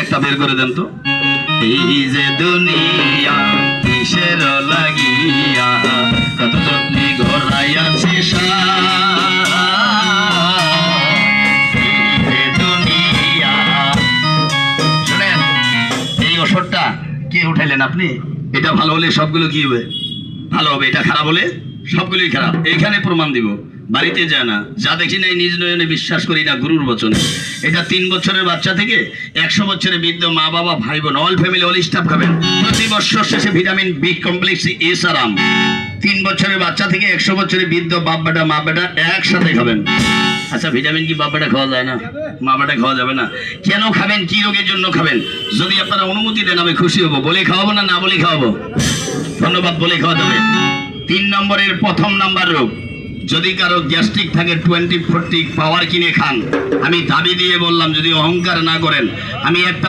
একটা বের করে দেন তো। এই যে দুনিয়া কিসের লাগিয়া কত চক্রি ঘোরাইয়াছে দুনিয়া। শুনেন, এই ওষুধটা কে উঠাইলেন আপনি? এটা ভালো হলে সবগুলো কি হবে? ভালো হবে। এটা খারাপ হলে সবগুলোই খারাপ। এইখানে প্রমাণ দিব, বাড়িতে যায় না, যা দেখি নাই নিজ নয়নে বিশ্বাস করি না গুরুর বচনে। এটা 3 বছরের বাচ্চা থেকে 100 বছরের বৃদ্ধ মা বাবা ভাই বোন অল ফ্যামিলি অল স্টাফ খাবেন। প্রতি বছর শেষে ভিটামিন বি কমপ্লেক্স এস আরাম 3 বছরের বাচ্চা থেকে 100 বছরের বৃদ্ধ বাপ বেটা মা বেটা একসাথে খাবেন। আচ্ছা, ভিটামিন কি বাপ বেটা খাওয়া যায় না? মা বেটা খাওয়া যাবে না? কেন খাবেন? কি রোগের জন্য খাবেন? যদি আপনারা অনুমতি দেন আমি খুশি হব। বলে খাওয়াবো না বলে খাওয়াবো? ধন্যবাদ, বলে খাওয়া যাবে। 3 নম্বরের প্রথম নাম্বার রোগ, যদি কারো গ্যাস্ট্রিক থাকে 20-40 পাওয়ার কিনে খান। আমি দাবি দিয়ে বললাম, যদি অহংকার না করেন, আমি একটা